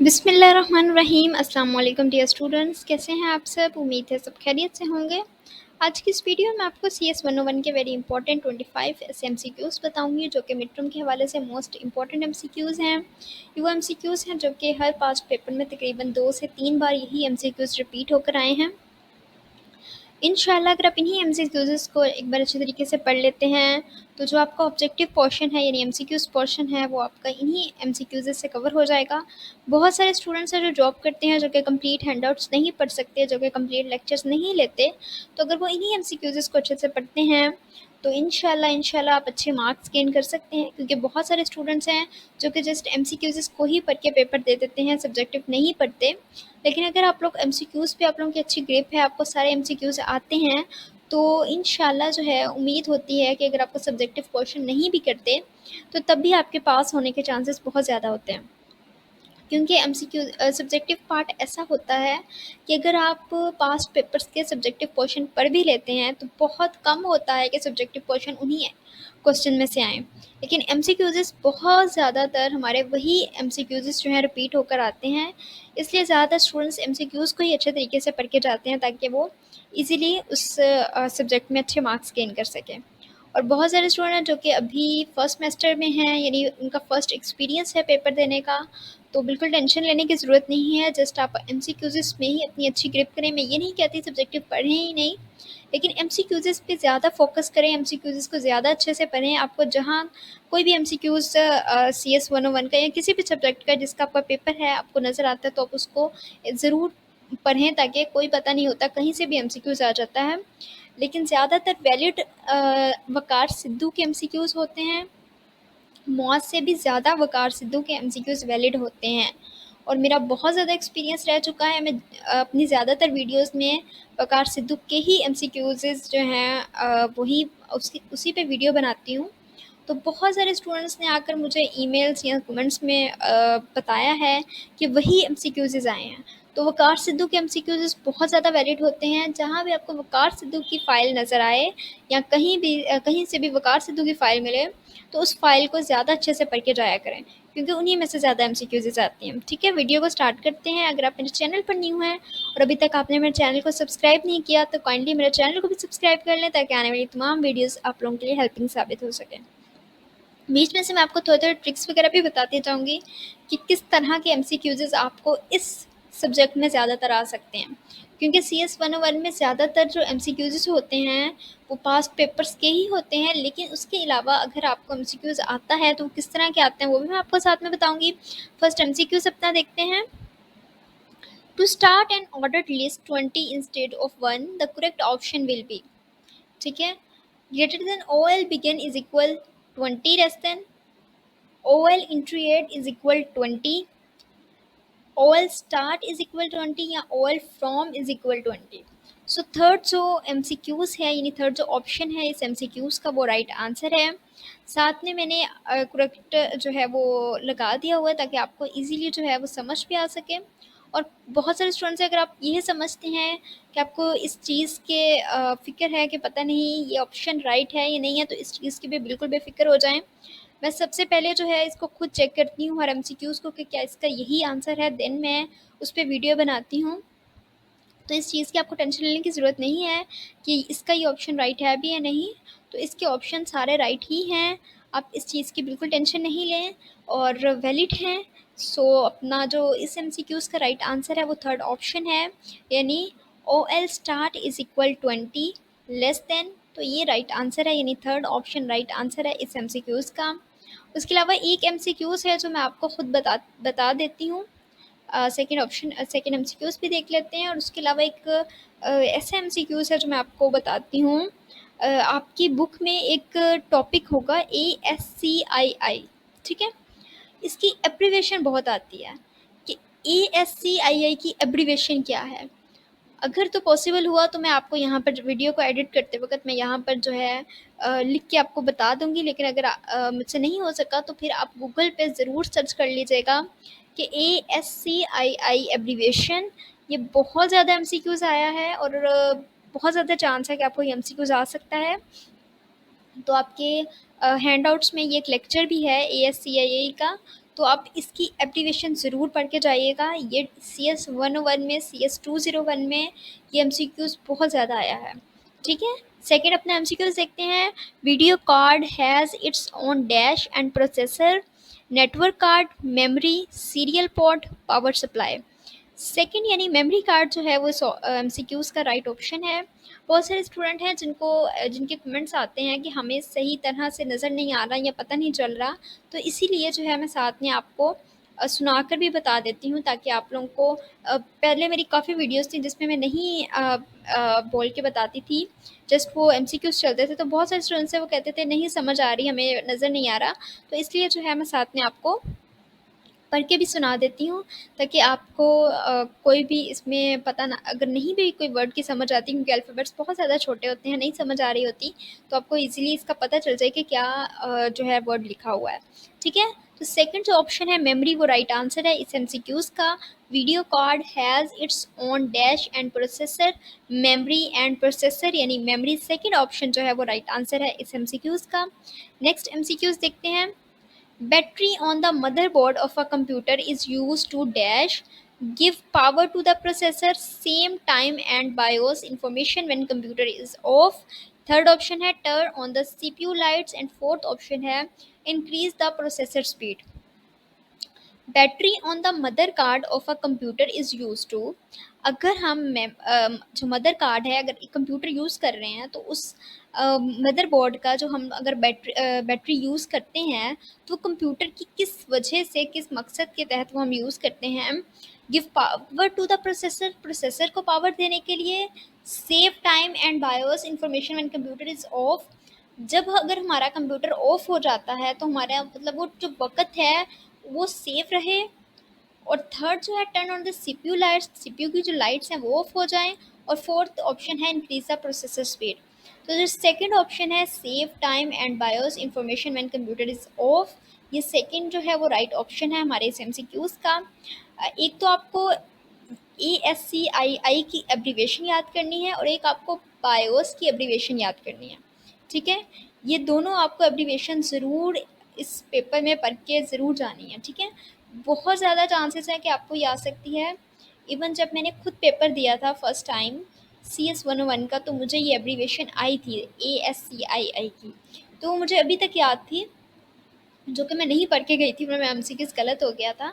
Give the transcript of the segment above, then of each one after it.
बिस्मिल्लाहिर्रहमानिर्रहीम। अस्सलाम वालेकुम डियर स्टूडेंट्स, कैसे हैं आप सब? उम्मीद है सब खैरियत से होंगे। आज की इस वीडियो में आपको CS 101 के वेरी इंपॉर्टेंट 25 ऐसे MCQs बताऊंगी जो कि मिड टर्म के हवाले से मोस्ट इंपॉर्टेंट MCQs हैं। वो MCQs हैं जो कि हर पास्ट पेपर में तकरीबन 2 से 3 बार यही MCQs रिपीट होकर आए हैं। इंशाल्लाह अगर आप इन्हीं MCQs को एक बार अच्छे तरीके से पढ़ लेते हैं तो जो आपका ऑब्जेक्टिव पोर्शन है यानी MCQs पोर्शन है वो आपका इन्हीं MCQs से कवर हो जाएगा। बहुत सारे स्टूडेंट्स हैं जो जॉब करते हैं, जो कि कंप्लीट हैंडआउट्स नहीं पढ़ सकते, जो कि कंप्लीट लेक्चर्स नहीं लेते, तो अगर वो इन्हीं MCQs को अच्छे से पढ़ते हैं तो इंशाल्लाह आप अच्छे मार्क्स गेन कर सकते हैं। क्योंकि बहुत सारे स्टूडेंट्स हैं जो कि जस्ट MCQs को ही पढ़ के पेपर दे देते हैं, सब्जेक्टिव नहीं पढ़ते। लेकिन अगर आप लोग MCQs पे आप लोगों की अच्छी ग्रिप है, आपको सारे MCQs आते हैं, तो इंशाल्लाह जो है उम्मीद होती है कि अगर आपको सब्जेक्टिव क्वेश्चन नहीं भी करते तो तब भी आपके पास होने के चांसेस बहुत ज़्यादा होते हैं। क्योंकि MCQ सब्जेक्टिव पार्ट ऐसा होता है कि अगर आप पास्ट पेपर्स के सब्जेक्टिव क्वेश्चन पढ़ भी लेते हैं तो बहुत कम होता है कि सब्जेक्टिव क्वेश्चन उन्हीं क्वेश्चन में से आएँ। लेकिन MCQs बहुत ज़्यादातर हमारे वही MCQs जो हैं रिपीट होकर आते हैं, इसलिए ज़्यादातर स्टूडेंट्स MCQs को ही अच्छे तरीके से पढ़ के जाते हैं ताकि वो ईज़िली उस सब्जेक्ट में अच्छे मार्क्स गेन कर सकें। और बहुत सारे स्टूडेंट हैं जो कि अभी फर्स्ट सेमेस्टर में हैं, यानी उनका फर्स्ट एक्सपीरियंस है पेपर देने का, तो बिल्कुल टेंशन लेने की ज़रूरत नहीं है। जस्ट आप MCQs में ही अपनी अच्छी ग्रिप करें। मैं ये नहीं कहती सब्जेक्टिव पढ़ें ही नहीं, लेकिन MCQs पे ज़्यादा फोकस करें, MCQs को ज़्यादा अच्छे से पढ़ें। आपको जहाँ कोई भी MCQs CS 101 का या किसी भी सब्जेक्ट का जिसका आपका पेपर है आपको नज़र आता है तो आप उसको ज़रूर पढ़ें, ताकि कोई पता नहीं होता कहीं से भी MCQs आ जाता है। लेकिन ज़्यादातर वैलिड वक़ार सिद्धू के MCQs होते हैं। मौत से भी ज़्यादा वक़ार सिद्धू के MCQs वैलिड होते हैं और मेरा बहुत ज़्यादा एक्सपीरियंस रह चुका है। मैं अपनी ज़्यादातर वीडियोस में वक़ार सिद्धू के ही MCQs जो हैं वही उसी पे वीडियो बनाती हूँ। तो बहुत सारे स्टूडेंट्स ने आकर मुझे ईमेल्स या कमेंट्स में बताया है कि वही MCQs आए हैं। तो वक़ार सिद्धू के MCQs बहुत ज़्यादा वैलिड होते हैं। जहाँ भी आपको वक़ार सिद्धू की फ़ाइल नज़र आए या कहीं से भी वक़ार सिद्धू की फ़ाइल मिले तो उस फ़ाइल को ज़्यादा अच्छे से पढ़ के जाया करें, क्योंकि उन्हीं में से ज़्यादा MCQs आती हैं। ठीक है, वीडियो को स्टार्ट करते हैं। अगर आप मेरे चैनल पर न्यू हैं और अभी तक आपने मेरे चैनल को सब्सक्राइब नहीं किया तो काइंडली मेरे चैनल को भी सब्सक्राइब कर लें, ताकि आने वाली तमाम वीडियोज़ आप लोगों के लिए हेल्पिंग साबित हो सकें। बीच में से मैं आपको थोड़े-थोड़े ट्रिक्स वगैरह भी बताती जाऊँगी कि किस तरह के MCQs आपको इस सब्जेक्ट में ज़्यादातर आ सकते हैं। क्योंकि CS 101 में ज़्यादातर जो MCQs होते हैं वो पास्ट पेपर्स के ही होते हैं, लेकिन उसके अलावा अगर आपको MCQs आता है तो किस तरह के आते हैं वो भी मैं आपको साथ में बताऊँगी। फर्स्ट MCQs अपना देखते हैं। To start an ordered list 20 instead of 1 the correct option will be. ठीक है, greater than OL begin is equal 20 less than OL into 8 is equal 20, OL start is equal 20 या OL from is equal 20। So third जो MCQs है यानी third जो option है इस MCQs का वो राइट आंसर है। साथ में मैंने करेक्ट जो है वो लगा दिया हुआ है ताकि आपको इजीली जो है वो समझ भी आ सके। और बहुत सारे स्टूडेंट्स अगर आप ये समझते हैं कि आपको इस चीज़ के फ़िक्र है कि पता नहीं ये ऑप्शन राइट है या नहीं है, तो इस चीज़ की भी बिल्कुल बेफिक्र हो जाएं। मैं सबसे पहले जो है इसको खुद चेक करती हूँ हर MCQs को कि क्या इसका यही आंसर है, देन मैं उस पर वीडियो बनाती हूँ। तो इस चीज़ की आपको टेंशन लेने की ज़रूरत नहीं है कि इसका ये ऑप्शन राइट है भी या नहीं। तो इसके ऑप्शन सारे राइट ही हैं, आप इस चीज़ की बिल्कुल टेंशन नहीं लें और वैलिड हैं। सो अपना जो इस MCQs का राइट आंसर है वो थर्ड ऑप्शन है, यानी OL start is equal 20 less then. तो ये राइट आंसर है, यानी थर्ड ऑप्शन राइट आंसर है इस MCQs का। उसके अलावा एक MCQs है जो मैं आपको खुद बता देती हूँ। सेकंड ऑप्शन सेकंड MCQs भी देख लेते हैं और उसके अलावा एक ऐसा MCQs है जो मैं आपको बताती हूँ। आपकी बुक में एक टॉपिक होगा ASCII। ठीक है, इसकी एब्रीवेशन बहुत आती है कि ASCII की एब्रीवेशन क्या है। अगर तो पॉसिबल हुआ तो मैं आपको यहाँ पर वीडियो को एडिट करते वक्त मैं यहाँ पर जो है लिख के आपको बता दूँगी। लेकिन अगर मुझसे नहीं हो सका तो फिर आप गूगल पे ज़रूर सर्च कर लीजिएगा कि ASCII एब्रीवेशन। ये बहुत ज़्यादा MCQs आया है और बहुत ज़्यादा चांस है कि आपको ये MCQs आ सकता है। तो आपके हैंडआउट्स में ये एक लेक्चर भी है ASCII का, तो आप इसकी एब्रीविएशन ज़रूर पढ़ के जाइएगा। ये CS 101 में, CS 201 में ये MCQs बहुत ज़्यादा आया है, ठीक है। सेकेंड अपना MCQs देखते हैं। Video card has its own dash and processor, network card, memory, serial port, power supply. Second यानी मेमोरी कार्ड जो है वो MCQs का राइट ऑप्शन है। बहुत सारे स्टूडेंट हैं जिनके कमेंट्स आते हैं कि हमें सही तरह से नज़र नहीं आ रहा या पता नहीं चल रहा, तो इसीलिए जो है मैं साथ में आपको सुनाकर भी बता देती हूँ, ताकि आप लोगों को पहले मेरी काफ़ी वीडियोस थी जिसमें मैं नहीं बोल के बताती थी, जस्ट वो MCQs चलते थे, तो बहुत सारे स्टूडेंट्स हैं वो कहते थे नहीं समझ आ रही, हमें नज़र नहीं आ रहा, तो इसलिए जो है मैं साथ में आपको पढ़ के भी सुना देती हूँ, ताकि आपको कोई भी इसमें पता ना, अगर नहीं भी कोई वर्ड की समझ आती, क्योंकि अल्फ़ाबेट्स बहुत ज़्यादा छोटे होते हैं, नहीं समझ आ रही होती, तो आपको ईज़िली इसका पता चल जाए कि क्या जो है वर्ड लिखा हुआ है, ठीक है। तो सेकंड जो ऑप्शन है मेमोरी, वो राइट आंसर है इस MCQs का। Video card has its own dash and processor, memory and processor यानी मेमोरी, सेकंड ऑप्शन जो है वो राइट आंसर है इस MCQs का। नेक्स्ट MCQs देखते हैं। Battery on the motherboard of a computer is used to dash give power to the processor same time and BIOS information when computer is off. Third option है turn on the CPU lights and fourth option है increase the processor speed. Battery on the mother card of a computer is use to, अगर हम जो mother card है, अगर computer use कर रहे हैं, तो उस मदर बोर्ड का जो हम अगर बैटरी यूज़ करते हैं, तो कंप्यूटर की किस वजह से, किस मकसद के तहत वो हम यूज़ करते हैं। Give power to the processor, processor को पावर देने के लिए। Save time and BIOS information when computer is off, जब अगर हमारा कंप्यूटर ऑफ हो जाता है तो हमारा मतलब वो जो वक़्त है वो सेफ रहे। और थर्ड जो है turn on the CPU lights, CPU की जो लाइट्स हैं वो ऑफ हो जाएं। और फोर्थ ऑप्शन है इंक्रीज द प्रोसेसर स्पीड। तो जो सेकंड ऑप्शन है save time and BIOS information when computer is of, ये सेकंड जो है वो राइट ऑप्शन है हमारे इस MCQs का। एक तो आपको ASCII की एब्रीवेशन याद करनी है और एक आपको बायोस की एब्रीवेशन याद करनी है, ठीक है। ये दोनों आपको एब्रीवेशन ज़रूर इस पेपर में पढ़ के ज़रूर जानी है, ठीक है। बहुत ज़्यादा चांसेस हैं कि आपको ये आ सकती है। इवन जब मैंने खुद पेपर दिया था फर्स्ट टाइम CS 101 का, तो मुझे ये एब्रीवेशन आई थी ASCII की, तो मुझे अभी तक याद थी, जो कि मैं नहीं पढ़ के गई थी, मेरा MCQs गलत हो गया था।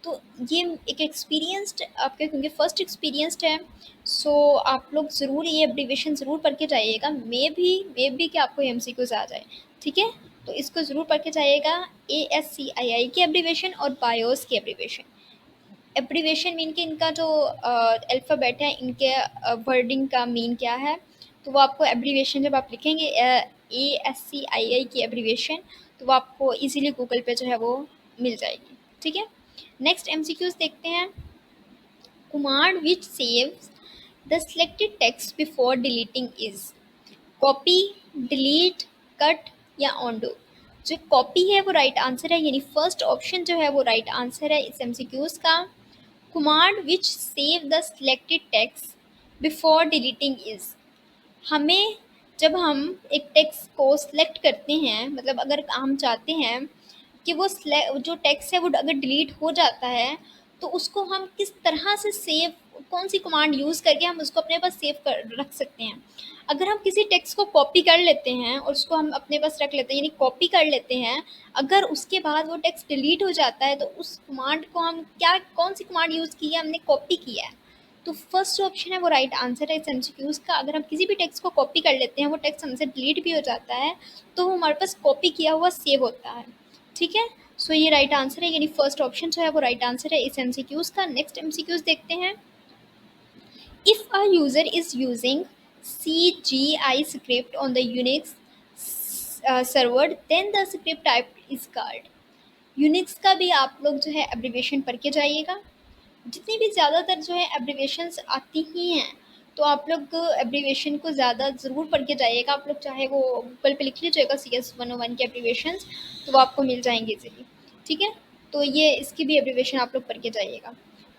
तो ये एक एक्सपीरियंस्ड आपके, क्योंकि फ़र्स्ट एक्सपीरियंस्ड है, सो आप लोग ज़रूर ये एब्रीवेशन ज़रूर पढ़ के जाइएगा। मे भी कि आपको MCQs आ जाए, ठीक है। तो इसको ज़रूर पढ़ के जाइएगा, ASCII की एब्रीवेशन और बायोस की एब्रीवेशन। एब्रीवेशन मीन कि इनका जो अल्फ़ाबेट है, इनके वर्डिंग का मीन क्या है, तो वो आपको एब्रीवेशन जब आप लिखेंगे ASCII की एब्रीवेशन, तो वो आपको इजीली गूगल पे जो है वो मिल जाएगी, ठीक है। नेक्स्ट MCQs देखते हैं। command which saves the selected text before deleting is copy, delete, cut या ऑनडू। जो कॉपी है वो राइट आंसर है, यानी फर्स्ट ऑप्शन जो है वो राइट आंसर है इस MCQs का। command which save the selected text before deleting is, हमें जब हम एक टेक्स्ट को सिलेक्ट करते हैं, मतलब अगर हम चाहते हैं कि वो जो टेक्स्ट है वो अगर डिलीट हो जाता है, तो उसको हम किस तरह से सेव, कौन सी कमांड यूज़ करके हम उसको अपने पास सेव कर रख सकते हैं। अगर हम किसी टेक्स्ट को कॉपी कर लेते हैं और उसको हम अपने पास रख लेते हैं, यानी कॉपी कर लेते हैं, अगर उसके बाद वो टेक्स्ट डिलीट हो जाता है, तो उस कमांड को हम क्या, कौन सी कमांड यूज़ की है, हमने कॉपी किया है। तो फर्स्ट जो ऑप्शन है वो राइट आंसर है इस MCQs का। अगर हम किसी भी टेक्स्ट को कॉपी कर लेते हैं, वो टेक्स्ट हमसे डिलीट भी हो जाता है, तो वो हमारे पास कॉपी किया हुआ सेव होता है, ठीक है। सो ये राइट आंसर है, यानी फर्स्ट ऑप्शन जो है वो राइट आंसर है इस MCQs का। नेक्स्ट MCQs देखते हैं। If a user is using CGI script on the Unix server, then the script type is called. Unix का भी आप लोग जो है एब्रीवेशन पढ़ के जाइएगा। जितनी भी ज़्यादातर जो है एब्रीवेशंस आती ही हैं, तो आप लोग एब्रीवेशन को ज़्यादा ज़रूर पढ़ के जाइएगा। आप लोग चाहे वो गूगल पे लिख लीजिएगा CS 101 के एब्रीवेशंस, तो वो आपको मिल जाएंगे इजीली, ठीक है। तो ये इसकी भी एब्रीवेशन आप लोग पढ़ के जाइएगा।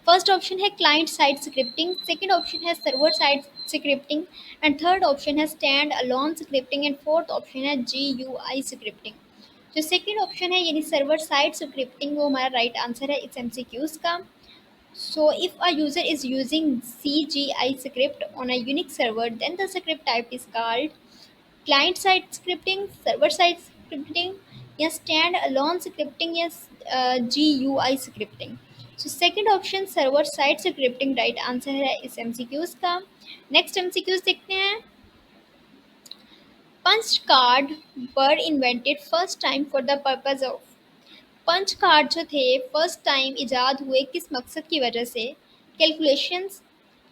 फर्स्ट ऑप्शन है client side scripting, second option है server side scripting and third option है stand alone scripting and fourth option है GUI स्क्रिप्टिंग। जो सेकंड ऑप्शन है यानी सर्वर साइड स्क्रिप्टिंग, वो हमारा राइट आंसर है इस एमसीक्यूज का। So if a user is using CGI script on a unique server, then the script type is called client side scripting, server side scripting, या stand alone scripting, या GUI scripting. So second option server side scripting right answer है इस MCQs का। Next MCQs देखते हैं। Punch card were invented first time for the purpose of. Punch card जो थे first time इजाद हुए किस मकसद की वजह से? कैलकुलेशंस,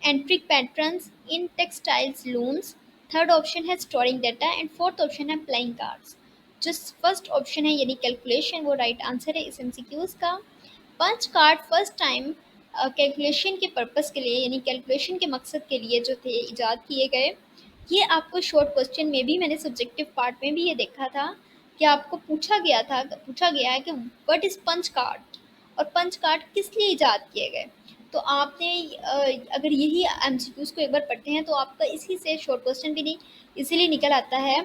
एंट्रिक पैटर्न्स, इन टेक्सटाइल्स लूम्स। थर्ड ऑप्शन है storing data and fourth option है प्लेइंग कार्ड्स। जो फर्स्ट ऑप्शन है यानी कैलकुलेशन, वो राइट आंसर है इस एमसीक्यूज का। Punch card first time calculation के पर्पस के लिए यानी कैलकुलेशन के मकसद के लिए जो थे इजाद किए गए। ये आपको शॉर्ट क्वेश्चन में भी, मैंने सब्जेक्टिव पार्ट में भी ये देखा था कि आपको पूछा गया है कि व्हाट इज पंच कार्ड और पंच कार्ड किस लिए इजाद किए गए। तो आपने अगर यही एमसीक्यूज को एक बार पढ़ते हैं तो आपका इसी से शॉर्ट क्वेश्चन भी नहीं इसीलिए निकल आता है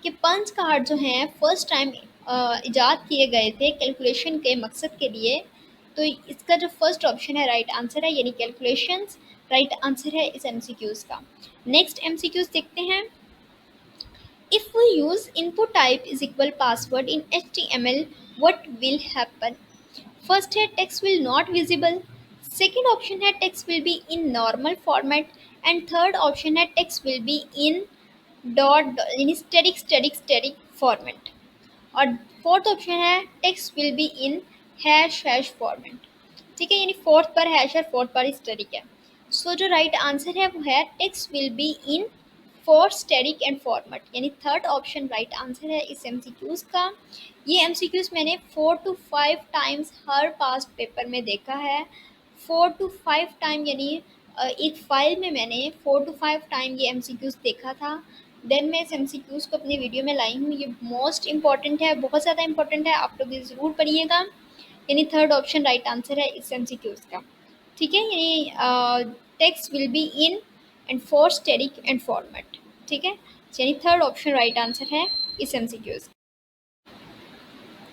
कि पंच कार्ड जो हैं फर्स्ट टाइम इजाद किए गए थे कैलकुलेशन के मकसद के लिए। तो इसका जो फर्स्ट ऑप्शन है राइट आंसर है यानी कैलकुलेशंस राइट आंसर है इस एमसीक्यूज का। नेक्स्ट एमसीक्यूज देखते हैं। If we use input type is equal password in HTML, what will happen? First है text will not visible, second option है text will be in normal format, and third option है text will be in dot यानी static format, और fourth option है text will be in hash format. ठीक है, यानी fourth पर hash और फोर्थ पर स्टैटिक है। सो जो राइट आंसर है वो है text will be in for static and format, यानी थर्ड ऑप्शन राइट आंसर है इस एमसीक्यूज का। ये एमसीक्यूज मैंने 4 to 5 times her past paper में देखा है। 4 to 5 टाइम यानी एक फाइल में मैंने 4 to 5 टाइम ये एमसीक्यूज देखा था। देन मैं इस एमसीक्यूज को अपनी वीडियो में लाई हूँ। ये मोस्ट इंपॉर्टेंट है, बहुत ज़्यादा इंपॉर्टेंट है, आप लोग ये ज़रूर पढ़िएगा। यानी थर्ड ऑप्शन राइट आंसर है इस एमसीक्यूज का। ठीक है, यानी text will be in and for static and format. ठीक है, यानी थर्ड ऑप्शन राइट आंसर है इस एमसीक्यूज।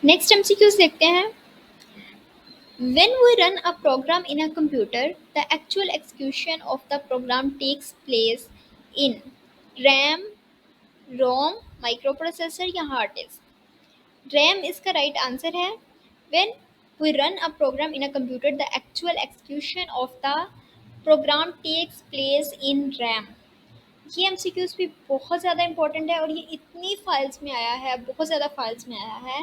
नेक्स्ट एमसीक्यूज देखते हैं। When we run a program in a computer, the actual execution of the program takes place in RAM, ROM, microprocessor या hard disk. RAM इसका right answer है। When we run a program in a computer, the actual execution of the program takes place in RAM. ये MCQs भी बहुत ज़्यादा important है और ये इतनी फाइल्स में आया है, बहुत ज़्यादा फाइल्स में आया है,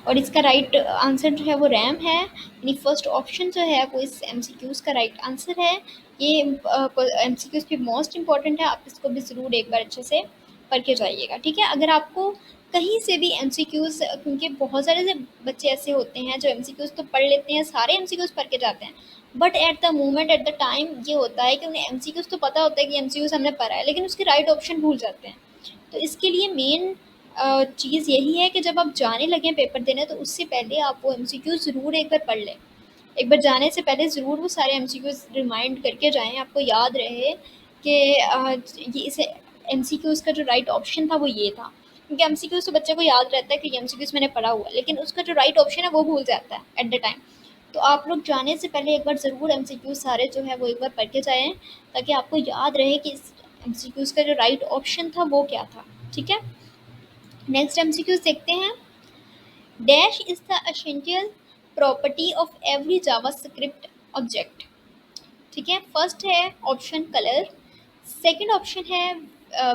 और इसका राइट आंसर जो है वो रैम है, यानी फर्स्ट ऑप्शन जो है वो इस एमसीक्यूज का राइट आंसर है। ये एमसीक्यूज भी मोस्ट इंपॉर्टेंट है, आप इसको भी ज़रूर एक बार अच्छे से पढ़ के जाइएगा। ठीक है, अगर आपको कहीं से भी एमसीक्यूज, क्योंकि बहुत सारे से बच्चे ऐसे होते हैं जो एमसीक्यूज तो पढ़ लेते हैं, सारे एमसीक्यूज पढ़ के जाते हैं, but at the moment at the time ये होता है कि उन्हें एमसीक्यूज तो पता होता है कि एमसीक्यूज हमने पढ़ा है, लेकिन उसके राइट ऑप्शन भूल जाते हैं। तो इसके लिए मेन चीज़ यही है कि जब आप जाने लगें पेपर देने तो उससे पहले आप वो एमसीक्यूज ज़रूर एक बार पढ़ लें। एक बार जाने से पहले ज़रूर वो सारे एमसीक्यूज रिमाइंड करके जाएं, आपको याद रहे कि ये इसे एमसीक्यूज का जो राइट ऑप्शन था वो ये था। क्योंकि एमसीक्यूज तो बच्चे को याद रहता है कि एमसीक्यूज मैंने पढ़ा हुआ है, लेकिन उसका जो राइट ऑप्शन है वो भूल जाता है एट द टाइम। तो आप लोग जाने से पहले एक बार ज़रूर एमसीक्यूज सारे जो है वो एक बार पढ़ के जाएँ, ताकि आपको याद रहे कि इस एमसीक्यूज का जो राइट ऑप्शन था वो क्या था। ठीक है, नेक्स्ट एमसीक्यूज देखते हैं। Dash is the essential property of every JavaScript object. ठीक है, फर्स्ट है ऑप्शन कलर, सेकंड ऑप्शन है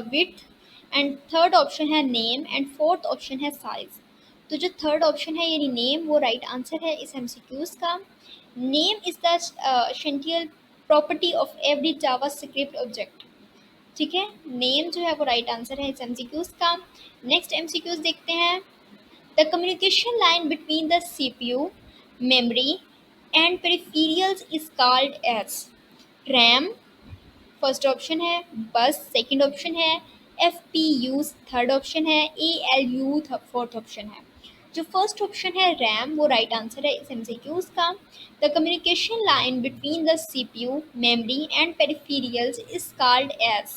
विड्थ, एंड थर्ड ऑप्शन है नेम, एंड फोर्थ ऑप्शन है साइज। तो जो थर्ड ऑप्शन है यानी नेम, वो राइट आंसर है इस एमसीक्यूज का। Name is the essential property of every JavaScript object. ठीक है, नेम जो है वो राइट आंसर है इस एमसीक्यूज का। नेक्स्ट एमसीक्यूज देखते हैं। The communication line between the CPU, memory and peripherals is called as RAM, first option है, बस सेकंड ऑप्शन है, FPUs थर्ड ऑप्शन है, ALU फोर्थ ऑप्शन है। जो फर्स्ट ऑप्शन है रैम, वो राइट आंसर है इस एमसीक्यूज का। The communication line between the CPU, memory and peripherals is called as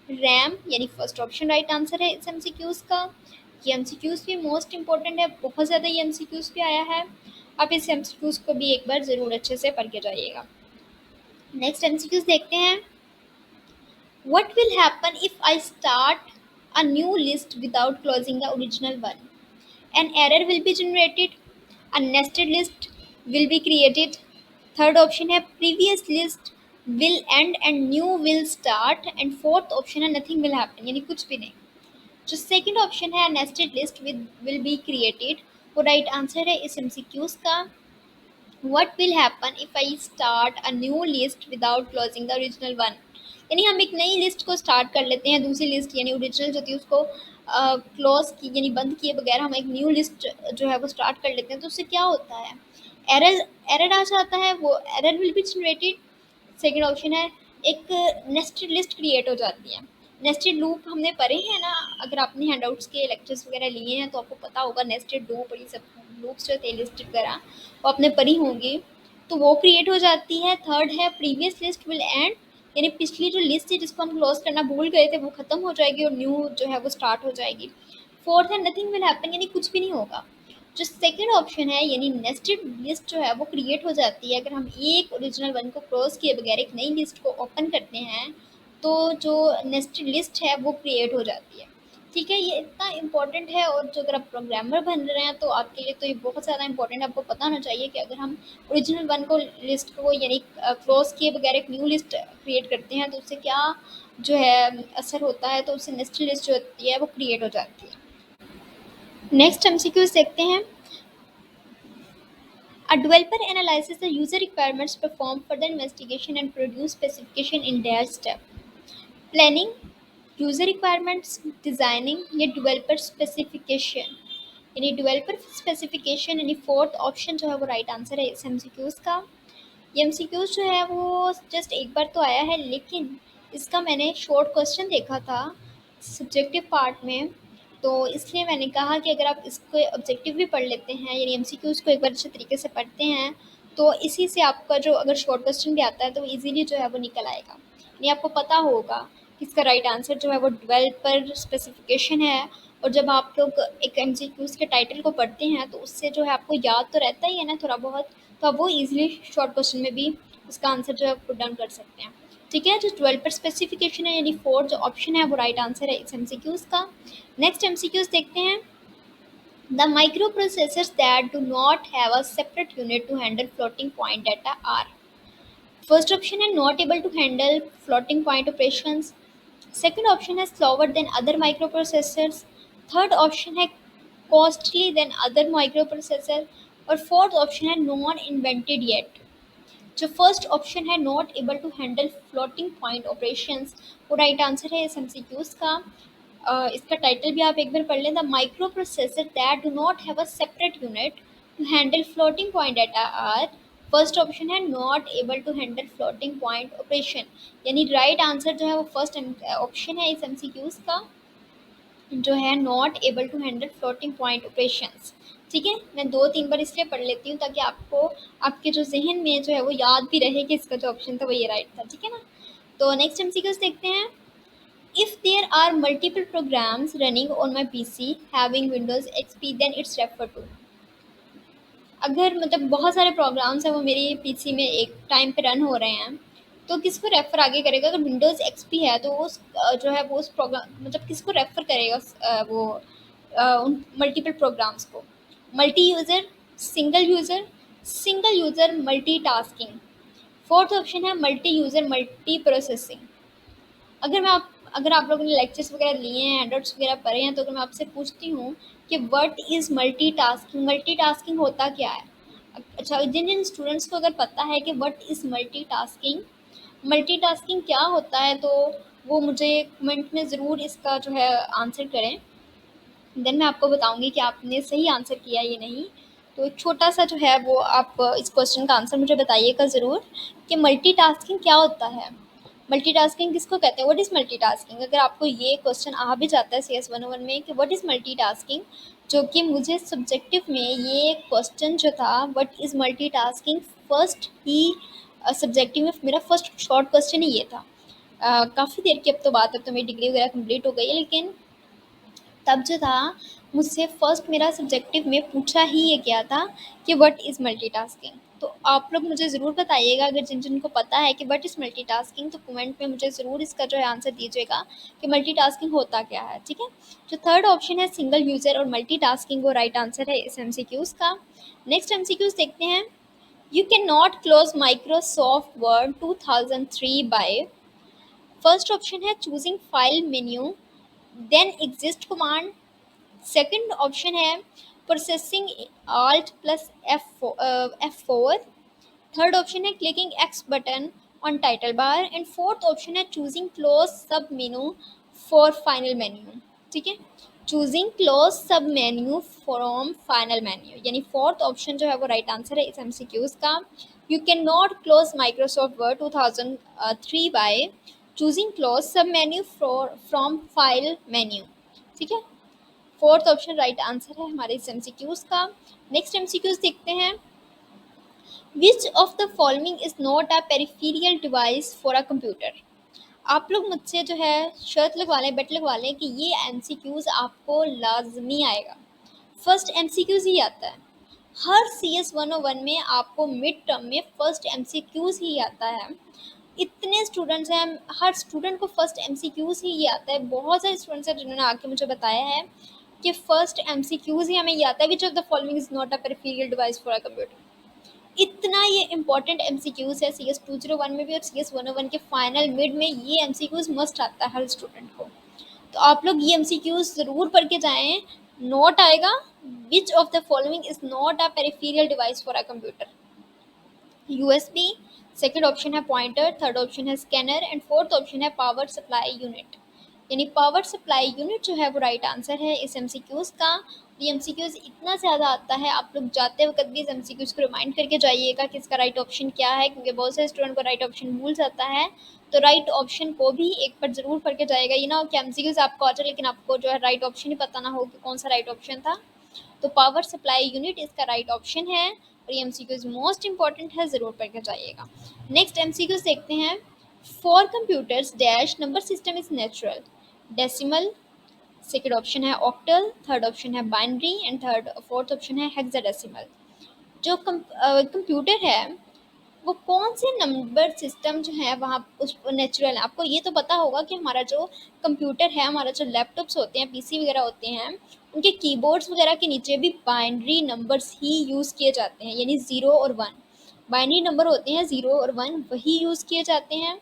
RAM, यानी फर्स्ट ऑप्शन राइट आंसर है इस एमसीक्यूज का। ये एमसीक्यूज भी मोस्ट इम्पोर्टेंट है, बहुत ज़्यादा ये एमसीक्यूज भी आया है। आप इस एमसीक्यूज को भी एक बार ज़रूर अच्छे से पढ़ के जाइएगा। नेक्स्ट एमसीक्यूज देखते हैं। What will happen if I start a new list without closing the original one? An error will be generated, a nested list will be created. Third option है previous list will end and new will start, and fourth option है nothing will happen, यानी कुछ भी नहीं। जो second option है nested list will be created, वो right answer है इस एमसीक्यूज का। What will happen if I start a new list without closing the original one? यानी हम एक नई लिस्ट को स्टार्ट कर लेते हैं, दूसरी लिस्ट यानी ओरिजिनल जो थी उसको क्लोज की यानी बंद किए बगैर हम एक न्यू लिस्ट जो है वो स्टार्ट कर लेते हैं, तो उससे क्या होता है? एरर एरर आ जाता है, वो error will be generated. Second option है एक नेस्टेड लिस्ट क्रिएट हो जाती है। नेस्टेड लूप हमने पढ़े हैं ना, अगर आपने हैंडआउट्स के लेक्चर्स वगैरह लिए हैं तो आपको पता होगा नेस्टेड लूप और ये सब लूप्स जो थे लिस्ट वगैरह वो आपने पढ़ी होंगी, तो वो क्रिएट हो जाती है। थर्ड है प्रीवियस लिस्ट विल एंड, यानी पिछली जो लिस्ट थी जिसको हम क्लोज करना भूल गए थे वो खत्म हो जाएगी और न्यू जो है वो स्टार्ट हो जाएगी। फोर्थ है नथिंग विल हैपन, यानी कुछ भी नहीं होगा। जो सेकंड ऑप्शन है यानी नेस्टेड लिस्ट जो है वो क्रिएट हो जाती है अगर हम एक ओरिजिनल वन को क्लोज किए बगैर एक नई लिस्ट को ओपन करते हैं, तो जो नेस्टेड लिस्ट है वो क्रिएट हो जाती है। ठीक है, ये इतना इम्पोर्टेंट है, और जो अगर आप प्रोग्रामर बन रहे हैं तो आपके लिए तो ये बहुत ज़्यादा इंपॉर्टेंट है। आपको पता होना चाहिए कि अगर हम ओरिजिनल वन को लिस्ट को यानी क्लोज किए बगैर एक न्यू लिस्ट क्रिएट करते हैं तो उससे क्या जो है असर होता है, तो उससे नेस्टेड लिस्ट जो होती है वो क्रिएट हो जाती है। नेक्स्ट एमसीक्यूज देखते हैं। A developer analyzes the user requirements, perform further investigation, and produce specification in dash step. Planning, user requirements, designing या developer specification, यानी developer specification यानी फोर्थ ऑप्शन जो है वो राइट आंसर है इस एमसीक्यूज का। ये एमसीक्यूज जो है वो जस्ट एक बार तो आया है, लेकिन इसका मैंने शॉर्ट क्वेश्चन देखा था सब्जेक्टिव पार्ट में, तो इसलिए मैंने कहा कि अगर आप इसको ऑब्जेक्टिव भी पढ़ लेते हैं यानी एमसीक्यूज को एक बार अच्छे तरीके से पढ़ते हैं तो इसी से आपका जो अगर शॉर्ट क्वेश्चन भी आता है तो इजीली जो है वो निकल आएगा। यानी आपको पता होगा कि इसका राइट आंसर जो है वो डेवलपर स्पेसिफिकेशन है, और जब आप लोग एक एमसीक्यूज के टाइटल को पढ़ते हैं तो उससे जो है आपको याद तो रहता ही है ना थोड़ा बहुत, तो आप वो इजीली शॉर्ट क्वेश्चन में भी उसका आंसर जो है पुट डाउन कर सकते हैं। ठीक है, जो डेवलपर स्पेसिफिकेशन है यानी फोर्थ जो ऑप्शन है वो राइट आंसर है इस एमसीक्यूज का। नेक्स्ट एमसीक्यूज देखते हैं। The microprocessors that do not have a separate unit to handle floating point data are: first option है not able to handle floating point operations, second option है slower than other microprocessors, third option है costly than other microprocessor, और fourth option है non invented yet। जो first option है not able to handle floating point operations, वो right answer है इस MCQs का। इसका टाइटल भी आप एक बार पढ़ लें। The microprocessor that do not have a separate unit to handle floating point data are, first option है not able to handle floating point operation, यानी राइट आंसर जो है वो फर्स्ट ऑप्शन है इस एमसीक्यूज का, जो है not able to handle floating point operations. ठीक है, मैं 2-3 बार इसलिए पढ़ लेती हूँ ताकि आपको आपके जो जहन में जो है वो याद भी रहे कि इसका जो ऑप्शन था वो ये राइट था। ठीक है ना, तो नेक्स्ट एमसीक्यूज देखते हैं। If there are multiple programs running on my PC having Windows XP then it's refer to. अगर मतलब बहुत सारे प्रोग्राम्स हैं वो मेरी पीसी में एक टाइम पे रन हो रहे हैं, तो किसको रेफ़र आगे करेगा? अगर विंडोज़ एक्सपी है तो उस जो है वो उस प्रोग्राम मतलब किसको रेफ़र करेगा वो उन मल्टीपल प्रोग्राम्स को? Multi user, single user multitasking, fourth option है मल्टी यूज़र मल्टी प्रोसेसिंग। अगर आप लोगों ने लेक्चर्स वगैरह लिए हैं, हैंडआउट्स वगैरह पढ़े हैं, तो अगर मैं आपसे पूछती हूँ कि व्हाट इज़ मल्टीटास्किंग, मल्टीटास्किंग होता क्या है? अच्छा, जिन जिन स्टूडेंट्स को अगर पता है कि व्हाट इज़ मल्टीटास्किंग, मल्टीटास्किंग क्या होता है, तो वो मुझे कमेंट में ज़रूर इसका जो है आंसर करें, देन मैं आपको बताऊंगी कि आपने सही आंसर किया या नहीं। तो एक छोटा सा जो है वो आप इस क्वेश्चन का आंसर मुझे बताइएगा ज़रूर कि मल्टीटास्किंग क्या होता है, मल्टीटास्किंग किसको कहते हैं, व्हाट इज़ मल्टीटास्किंग। अगर आपको ये क्वेश्चन आ भी जाता है CS 101 में कि व्हाट इज़ मल्टीटास्किंग, जो कि मुझे सब्जेक्टिव में ये क्वेश्चन जो था what is multitasking first he subjective में मेरा फर्स्ट शॉर्ट क्वेश्चन ही ये था। काफ़ी देर की अब तो बात है, तो मेरी डिग्री वगैरह कंप्लीट हो गई है, लेकिन तब जो था मुझसे फर्स्ट मेरा सब्जेक्टिव में पूछा ही ये गया था कि व्हाट इज़ मल्टीटास्किंग। तो आप लोग मुझे ज़रूर बताइएगा, अगर जिनको पता है कि व्हाट इज़ मल्टीटास्किंग, तो कमेंट में मुझे ज़रूर इसका जो है आंसर दीजिएगा कि मल्टीटास्किंग होता क्या है। ठीक है, जो थर्ड ऑप्शन है सिंगल यूज़र और मल्टीटास्किंग, वो राइट आंसर है इस एमसीक्यूज़ का। नेक्स्ट एमसीक्यूज़ देखते हैं। You can not close Microsoft Word 2003 by, first option है choosing file menu, then exist command, second option है processing Alt plus F4, third option है clicking X button on title bar, and fourth option है choosing close sub menu for final menu. ठीक है, choosing close sub menu from final menu, यानी fourth option जो है वो right answer है इस एमसीक्यूज का। You can not close Microsoft Word 2003 by choosing close sub menu from file menu. ठीक है, फोर्थ ऑप्शन राइट आंसर है हमारे इस एमसीक्यूज का। नेक्स्ट एमसीक्यूज देखते हैं। विच of the following is not a peripheral device for a computer. आप लोग मुझसे जो है शर्त लगवा लें, बेट लगवा लें कि ये एमसीक्यूज आपको लाजमी आएगा। फर्स्ट एमसीक्यूज ही आता है हर CS 101 में, आपको मिड टर्म में फर्स्ट एमसीक्यूज ही आता है। इतने स्टूडेंट्स हैं, हर स्टूडेंट को फर्स्ट एमसीक्यूज ही ये आता है। बहुत सारे स्टूडेंट्स हैं जिन्होंने आके मुझे बताया है कि फर्स्ट एमसीक्यूज ही हमें ये आता है, विच of the following is not a peripheral device for a computer. इतना ये इंपॉर्टेंट एमसीक्यूज है CS 201 में भी, और CS 101 के फाइनल मिड में ये एमसीक्यूज मस्ट आता है हर स्टूडेंट को। तो आप लोग ये एमसीक्यूज जरूर पढ़ के जाएं। नोट आएगा विच of the following is not a peripheral device for a computer. USB, second option है पॉइंटर, थर्ड ऑप्शन है स्कैनर, एंड फोर्थ ऑप्शन है पावर सप्लाई यूनिट। यानी पावर सप्लाई यूनिट जो है वो राइट आंसर है इस एमसीक्यूज का। ये एमसीक्यूज इतना ज़्यादा आता है, आप लोग जाते वक्त भी इस एमसीक्यूज को रिमाइंड करके जाइएगा कि इसका राइट ऑप्शन क्या है, क्योंकि बहुत सारे स्टूडेंट को राइट ऑप्शन भूल जाता है। तो राइट ऑप्शन को भी एक बार जरूर पढ़ के जाएगा। ये ना हो कि एमसीक्यूज आपको आ जाए लेकिन आपको जो है राइट ऑप्शन ही पता ना हो कि कौन सा राइट ऑप्शन था। तो पावर सप्लाई यूनिट इसका राइट ऑप्शन है, और ये एमसीक्यूज मोस्ट इंपॉर्टेंट है, ज़रूर पढ़ के जाइएगा। नेक्स्ट एमसीक्यूज देखते हैं। For computers dash number system is natural, decimal, second option है ऑक्टल, थर्ड ऑप्शन है बाइनरी, एंड फोर्थ ऑप्शन है हेक्साडेसिमल। जो कंप्यूटर है वो कौन से नंबर सिस्टम जो है वहाँ उस नेचुरल है। आपको ये तो पता होगा कि हमारा जो कंप्यूटर है, हमारा जो लैपटॉप्स होते हैं, पीसी वगैरह होते हैं, उनके कीबोर्ड्स वगैरह के नीचे भी बाइनरी नंबर्स ही यूज़ किए जाते हैं, यानी 0 और 1। बाइनरी नंबर होते हैं 0 और 1, वही यूज़ किए जाते हैं।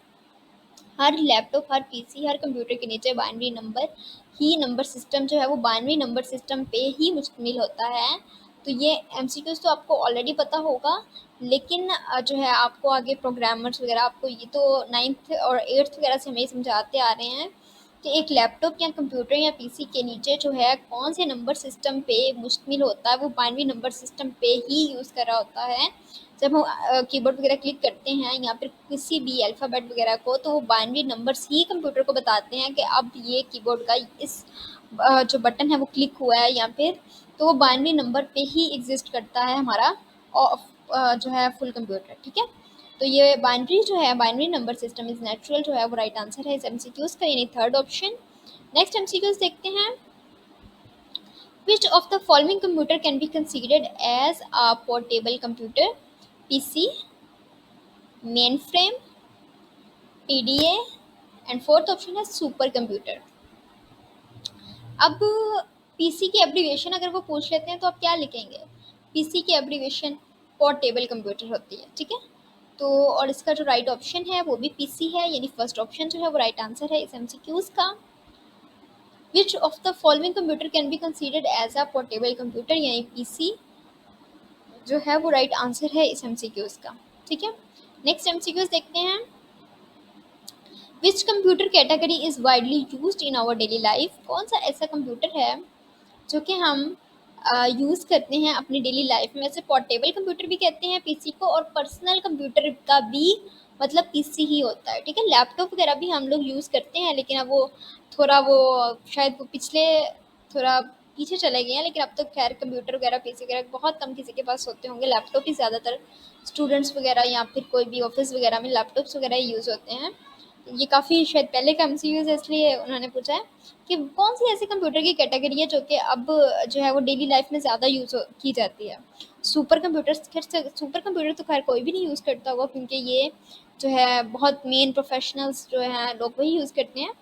हर लैपटॉप, हर पीसी, हर कंप्यूटर के नीचे बाइनरी नंबर ही, नंबर सिस्टम जो है वो बाइनरी नंबर सिस्टम पे ही मुश्तमिल होता है। तो ये एमसीक्यूज तो आपको ऑलरेडी पता होगा, लेकिन जो है आपको आगे प्रोग्रामर्स वगैरह आपको ये तो 9th और 8th वगैरह से हमें समझाते आ रहे हैं कि एक लैपटॉप या कंप्यूटर या पीसी के नीचे जो है कौन से नंबर सिस्टम पे मुश्तमिल होता है, वो बाइनरी नंबर सिस्टम पे ही यूज़ कर रहा होता है। जब हम कीबोर्ड वगैरह क्लिक करते हैं या फिर किसी भी अल्फ़ाबेट वगैरह को, तो वो बाइनरी नंबर्स ही कंप्यूटर को बताते हैं कि अब ये कीबोर्ड का इस जो बटन है वो क्लिक हुआ है या फिर, तो वो बाइनरी नंबर पे ही एग्जिस्ट करता है हमारा जो है फुल कंप्यूटर। ठीक है, तो ये बाइनरी जो है, binary number system is natural जो है वो राइट आंसर है इस एमसीक्यूज का, यानी थर्ड ऑप्शन। नेक्स्ट एमसीक्यूज देखते हैं। Which of the following computer can be considered as a portable computer? PC, mainframe, PDA, and fourth option है सुपर कंप्यूटर। अब पीसी की एब्रीविएशन अगर वो पूछ लेते हैं तो आप क्या लिखेंगे? पीसी की एब्रीविएशन पोर्टेबल कंप्यूटर होती है। ठीक है, तो और इसका जो राइट ऑप्शन है वो भी पीसी है, यानी फर्स्ट ऑप्शन जो है वो राइट आंसर है इस एमसीक्यूज का। Which of the following computer can be considered as a portable computer, यानी पीसी जो है वो राइट आंसर है इस एमसीक्यूज का। ठीक है, नेक्स्ट एमसीक्यूज देखते हैं। Which computer category is widely used in our daily life, कौन सा ऐसा कंप्यूटर है जो कि हम यूज़ करते हैं अपनी डेली लाइफ में। वैसे पोर्टेबल कंप्यूटर भी कहते हैं पीसी को, और पर्सनल कंप्यूटर का भी मतलब पीसी ही होता है। ठीक है, लैपटॉप वगैरह भी हम लोग यूज़ करते हैं, लेकिन अब वो थोड़ा वो शायद वो पिछले थोड़ा पीछे चले गए हैं, लेकिन अब तो खैर कंप्यूटर वगैरह पीसी वगैरह बहुत कम किसी के पास होते होंगे। लैपटॉप ही ज़्यादातर स्टूडेंट्स वगैरह या फिर कोई भी ऑफिस वगैरह में लैपटॉप्स वगैरह यूज़ होते हैं। ये काफ़ी शायद पहले का एमसीक्यूज़ है, इसलिए उन्होंने पूछा है कि कौन सी ऐसी कंप्यूटर की कैटेगरी है जो कि अब जो है वो डेली लाइफ में ज़्यादा यूज़ की जाती है। सुपर कंप्यूटर्स, खैर सुपर कंप्यूटर तो खैर कोई भी नहीं यूज़ करता होगा, क्योंकि ये जो है बहुत मेन प्रोफेशनल्स जो हैं लोग वही यूज़ करते हैं।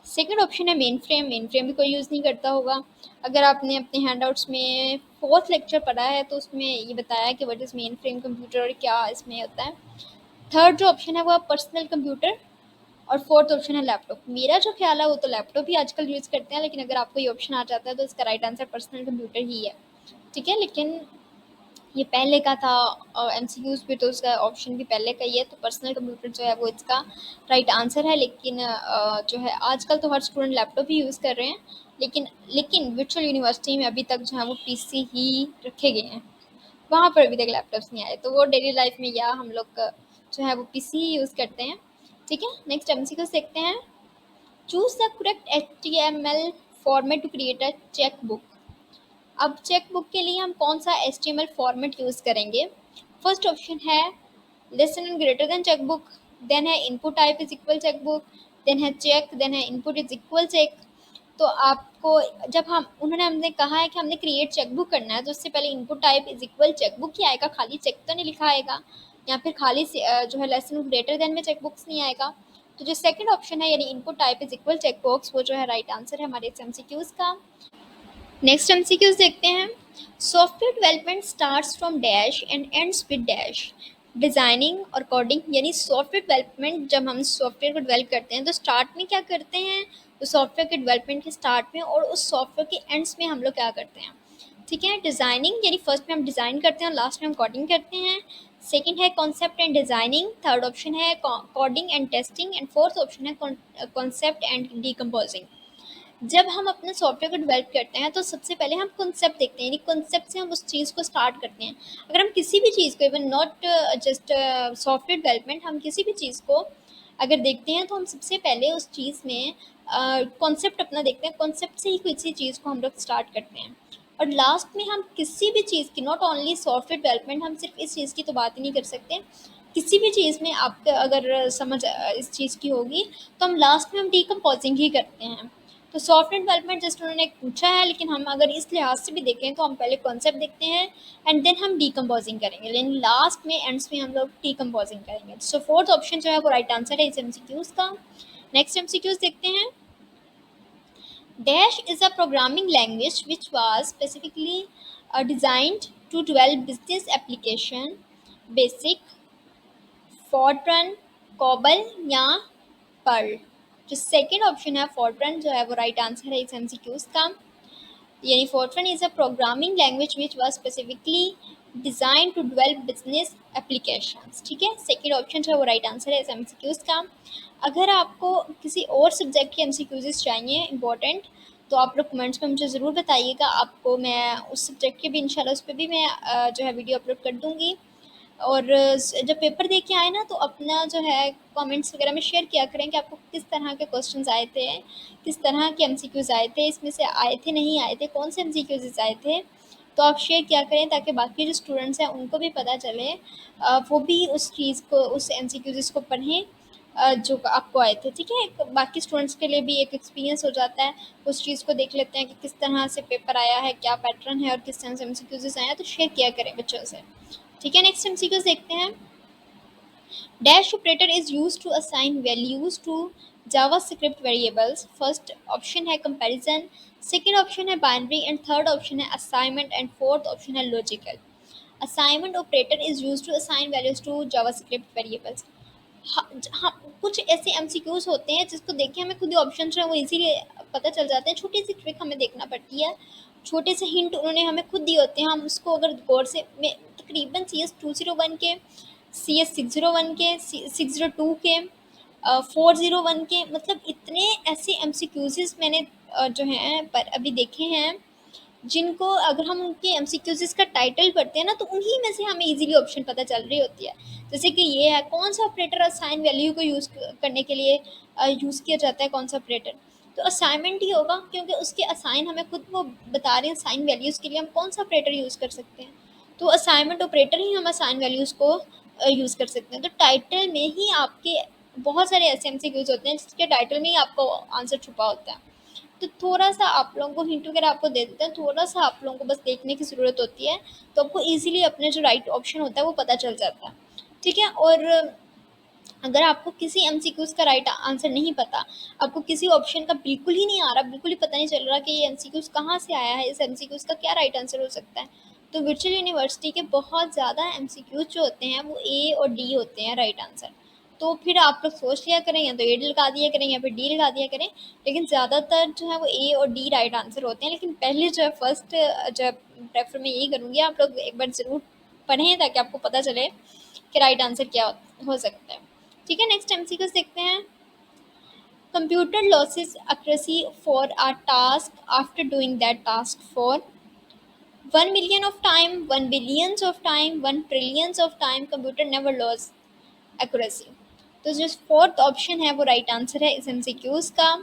सेकंड ऑप्शन है मेन फ्रेम। मेन फ्रेम भी कोई यूज़ नहीं करता होगा। अगर आपने अपने हैंडआउट्स में फोर्थ लेक्चर पढ़ा है तो उसमें ये बताया है कि what is main frame computer और क्या इसमें होता है। थर्ड जो ऑप्शन है वो पर्सनल कंप्यूटर, और फोर्थ ऑप्शन है लैपटॉप। मेरा जो ख्याल है वो तो लैपटॉप ही आजकल यूज़ करते हैं, लेकिन अगर आपको ये ऑप्शन आ जाता है तो इसका राइट आंसर पर्सनल कंप्यूटर ही है। ठीक है, लेकिन ये पहले का था, एमसीक्यूज़ भी तो उसका ऑप्शन भी पहले का ही है, तो पर्सनल कंप्यूटर जो है वो इसका राइट आंसर है। लेकिन जो है आजकल तो हर स्टूडेंट लैपटॉप ही यूज़ कर रहे हैं, लेकिन वर्चुअल यूनिवर्सिटी में अभी तक जो है वो पीसी ही रखे गए हैं, वहाँ पर अभी तक लैपटॉप्स नहीं आए, तो वो डेली लाइफ में या हम लोग जो है वो पीसी ही यूज़ करते हैं। ठीक है, नेक्स्ट एमसीक्यूज़ देखते हैं। Choose the correct HTML format to create a check book. अब चेक बुक के लिए हम कौन सा HTML फॉर्मेट यूज़ करेंगे? फर्स्ट ऑप्शन है less and greater than check book, then है input type is equal check book, then है चेक, देन है इनपुट इज इक्वल चेक। तो आपको जब हमने कहा है कि हमने क्रिएट चेकबुक करना है, तो उससे पहले input type is equal checkbook ही आएगा, खाली चेक तो नहीं लिखा आएगा, या फिर खाली जो है लेस एंड ग्रेटर देन में चेकबुक्स नहीं आएगा। तो जो सेकंड ऑप्शन है यानी input type is equal checkbox, वो जो है राइट आंसर है हमारे इस एमसीक्यूज का। नेक्स्ट एमसीक्यूज देखते हैं। Software development starts from dash and ends with dash. Designing और कोडिंग, यानी सॉफ्टवेयर डेवलपमेंट, जब हम सॉफ्टवेयर को डेवलप करते हैं तो स्टार्ट में क्या करते हैं, तो सॉफ्टवेयर के डेवलपमेंट के स्टार्ट में और उस सॉफ्टवेयर के एंड्स में हम लोग क्या करते हैं। ठीक है, डिज़ाइनिंग यानी फर्स्ट में हम डिज़ाइन करते हैं और लास्ट में हम कोडिंग करते हैं। सेकंड है concept and designing, third option है coding and testing, and fourth option है कॉन्सेप्ट एंड डीकम्पोजिंग। जब हम अपने सॉफ्टवेयर को डेवलप करते हैं तो सबसे पहले हम कॉन्सेप्ट देखते हैं, यानी कॉन्सेप्ट से हम उस चीज़ को स्टार्ट करते हैं। अगर हम किसी भी चीज़ को, even not just software development, हम किसी भी चीज़ को अगर देखते हैं तो हम सबसे पहले उस चीज़ में कॉन्सेप्ट अपना देखते हैं, कॉन्सेप्ट से ही किसी चीज़ को हम लोग स्टार्ट करते हैं। और लास्ट में हम किसी भी चीज़ की, नॉट ओनली सॉफ्टवेयर डेवलपमेंट, हम सिर्फ इस चीज़ की तो बात ही नहीं कर सकते, किसी भी चीज़ में आपके अगर समझ इस चीज़ की होगी तो हम लास्ट में हम डीकम्पोजिंग ही करते हैं। तो सॉफ्टवेयर डेवलपमेंट जस्ट उन्होंने पूछा है, लेकिन हम अगर इस लिहाज से भी देखें तो हम पहले कॉन्सेप्ट देखते हैं एंड देन हम डीकम्पोजिंग करेंगे, लेकिन लास्ट में एंड्स में हम लोग डीकम्पोजिंग करेंगे। सो फोर्थ ऑप्शन जो है वो राइट आंसर है इस एमसीक्यूज का। नेक्स्ट एमसीक्यूज देखते हैं। Dash is a programming language which was specifically designed to develop business application. Basic, Fortran, Cobol या पर्ल। जो सेकेंड ऑप्शन है Fortran जो है वो राइट आंसर है इस एमसीक्यूज का, यानी Fortran is a programming language which was specifically design to develop business applications. ठीक है, सेकेंड ऑप्शन जो है वो राइट आंसर है इस एमसीक्यूज का। अगर आपको किसी और सब्जेक्ट के एमसीक्यूज चाहिए इंपॉर्टेंट, तो आप लोग कमेंट्स में मुझे ज़रूर बताइएगा, आपको मैं उस सब्जेक्ट के भी इंशाल्लाह उस पर भी मैं जो है वीडियो अपलोड कर दूँगी। और जब पेपर दे के आए ना तो अपना जो है कमेंट्स वगैरह में शेयर किया करें कि आपको किस तरह के क्वेश्चंस आए थे, किस तरह के एमसीक्यूज़ आए थे, इसमें से आए थे नहीं आए थे, कौन से एमसीक्यूज़ आए थे। तो आप शेयर किया करें ताकि बाकी जो स्टूडेंट्स हैं उनको भी पता चले, वो भी उस चीज़ को, उस एमसीक्यूज़ को पढ़ें जो आपको आए थे। ठीक है, बाकी स्टूडेंट्स के लिए भी एक एक्सपीरियंस हो जाता है, उस चीज़ को देख लेते हैं कि किस तरह से पेपर आया है, क्या पैटर्न है और किस तरह से एमसीक्यूज़ आए हैं, तो शेयर किया करें बच्चों से। ठीक है, नेक्स्ट एमसीक्यूज देखते हैं। Dash operator is used to assign values to JavaScript variables. First option है कंपैरिजन, सेकंड ऑप्शन है बाइनरी, एंड थर्ड ऑप्शन है असाइनमेंट, एंड फोर्थ ऑप्शन है logical. Assignment operator is used to assign values to JavaScript variables. हाँ, हाँ, कुछ ऐसे MCQs होते हैं जिसको देख के हमें खुद ही ऑप्शन जो है वो इजीली पता चल जाते हैं, छोटी सी ट्रिक हमें देखना पड़ती है, छोटे से हिंट उन्होंने हमें खुद दिए होते हैं, हम उसको अगर गौर से तकरीबन CS 201 के, CS 601 के, 602 के, 401 के, मतलब इतने ऐसे एमसीक्यूज मैंने जो हैं पर अभी देखे हैं जिनको अगर हम उनके एमसीक्यूज का टाइटल पढ़ते हैं ना तो उन्हीं में से हमें इजीली ऑप्शन पता चल रही होती है। जैसे कि ये है, कौन सा ऑपरेटर असाइन वैल्यू को यूज़ करने के लिए यूज़ किया जाता है, कौन सा ऑपरेटर, तो असाइनमेंट ही होगा, क्योंकि उसके असाइन हमें खुद वो बता रहे हैं, असाइन वैल्यूज़ के लिए हम कौन सा ऑपरेटर यूज़ कर सकते हैं, तो असाइनमेंट ऑपरेटर ही हम असाइन वैल्यूज़ को यूज़ कर सकते हैं। तो टाइटल में ही आपके बहुत सारे ऐसे एमसीक्यूज होते हैं जिसके टाइटल में ही आपको आंसर छुपा होता है। तो थोड़ा-सा आप लोगों को हिंट वगैरह आपको दे देते हैं, थोड़ा-सा आप लोगों को बस देखने की ज़रूरत होती है, तो आपको ईज़िली अपने जो राइट ऑप्शन होता है वो पता चल जाता है, ठीक है? और अगर आपको किसी एमसीक्यूज़ का राइट आंसर नहीं पता, आपको किसी ऑप्शन का बिल्कुल ही नहीं आ रहा, बिल्कुल ही पता नहीं चल रहा कि ये एमसीक्यूज़ कहाँ से आया है, इस एमसीक्यूज़ का क्या राइट आंसर हो सकता है, तो वर्चुअल यूनिवर्सिटी के बहुत ज़्यादा एमसीक्यूज़ जो होते हैं वो ए और डी होते हैं राइट आंसर। तो फिर आप लोग सोच लिया करें, या तो ए लगा दिया करें या फिर डी लगा दिया करें, लेकिन ज़्यादातर जो है वो ए और डी राइट आंसर होते हैं। लेकिन पहले जो है फर्स्ट जो प्रेफर मैं यही करूँगी, आप लोग एक बार ज़रूर पढ़ें ताकि आपको पता चले कि राइट आंसर क्या हो सकता है, ठीक है? नेक्स्ट एमसीक्यूज देखते हैं। Computer losses accuracy for a task after doing that task for 1 million of time, 1 billions of time, 1 trillions of time, computer never loss accuracy. तो जो फोर्थ ऑप्शन है वो राइट आंसर है इस एमसीक्यूज का।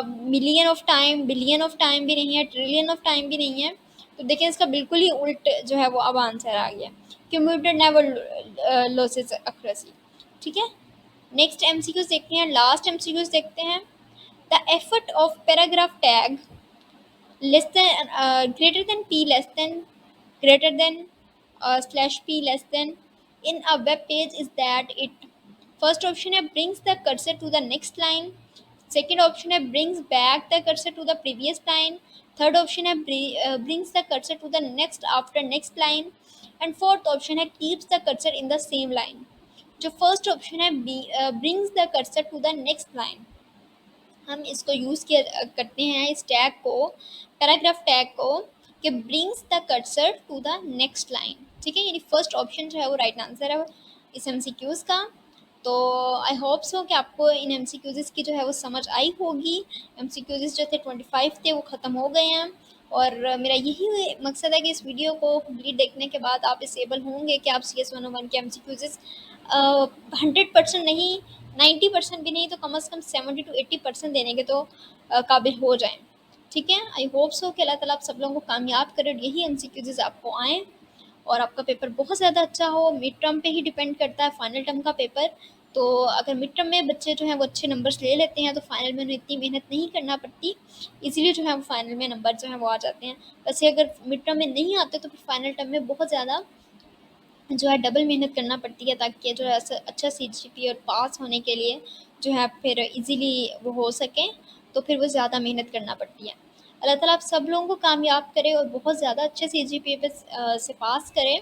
Million of time, billion of time भी नहीं है, ट्रिलियन ऑफ टाइम भी नहीं है। तो देखिए इसका बिल्कुल ही उल्ट जो है वो अब आंसर आ गया, कंप्यूटर नेवर लॉसेस एक्यूरेसी, ठीक है? नेक्स्ट एमसीक्यूज देखते हैं, लास्ट एमसीक्यूज देखते हैं। The effort of paragraph tag less than greater than p less than greater than slash p less than in a web page is that it, first option है brings the cursor to the next line, second option है brings back the cursor to the previous line, third option है brings the cursor to the next after next line, and fourth option है keeps the cursor in the same line। जो first option है brings the cursor to the next line, हम इसको use किया करते हैं इस टैग को, पैराग्राफ टैग को, कि brings the cursor to the next line, ठीक है? यानी फर्स्ट ऑप्शन जो है वो राइट आंसर है इस एमसीक्यूज़ का। तो आई होप सो कि आपको इन एमसीक्यूज़ की जो है वो समझ आई होगी। एमसीक्यूज़ जो थे 25 थे वो ख़त्म हो गए हैं, और मेरा यही मकसद है कि इस वीडियो को कंप्लीट देखने के बाद आप इस एबल होंगे कि आप CS 101 के एमसीक्यूज़ 100% नहीं, 90% भी नहीं, तो कम से कम 70 to 80% देने के तो काबिल हो जाएं, ठीक है? आई होप सो कि अल्लाह ताला आप सब लोगों को कामयाब करे और यही एमसीक्यूज़ आपको आएँ और आपका पेपर बहुत ज़्यादा अच्छा हो। मिड टर्म पे ही डिपेंड करता है फाइनल टर्म का पेपर, तो अगर मिड टर्म में बच्चे जो हैं वो अच्छे नंबर्स ले लेते हैं तो फाइनल में उन्हें इतनी मेहनत नहीं करना पड़ती, इसीलिए जो है वो फाइनल में नंबर जो है वो आ जाते हैं। वैसे अगर मिड टर्म में नहीं आते तो फिर फाइनल टर्म में बहुत ज़्यादा जो है डबल मेहनत करना पड़ती है, ताकि जो है अच्छा CGPA और पास होने के लिए जो है फिर इजीली वो हो सके, तो फिर वो ज़्यादा मेहनत करना पड़ती है। अल्लाह ताला आप सब लोगों को कामयाब करे और बहुत ज़्यादा अच्छे CGPA पे से पास करें।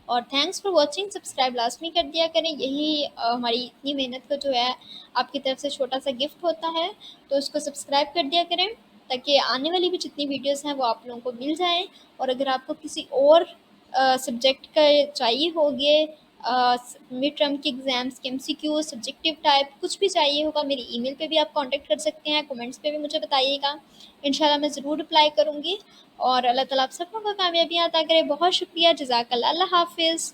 और थैंक्स फॉर वॉचिंग, सब्सक्राइब लाजमी कर दिया करें, यही हमारी इतनी मेहनत का जो है आपकी तरफ से छोटा सा गिफ्ट होता है, तो उसको सब्सक्राइब कर दिया करें ताकि आने वाली भी जितनी वीडियोज़ हैं वो आप लोगों को मिल जाएँ। और अगर आपको किसी और सब्जेक्ट का चाहिए होगे, मिड टर्म के एग्ज़ाम्स के MCQ सब्जेक्टिव टाइप कुछ भी चाहिए होगा, मेरी ईमेल पे भी आप कांटेक्ट कर सकते हैं, कमेंट्स पे भी मुझे बताइएगा, इंशाल्लाह मैं ज़रूर रिप्लाई करूँगी। और अल्लाह ताला आप सबको कामयाबियाँ अता करे। बहुत शुक्रिया, जज़ाकल्लाह, अल्लाह हाफ़िज़।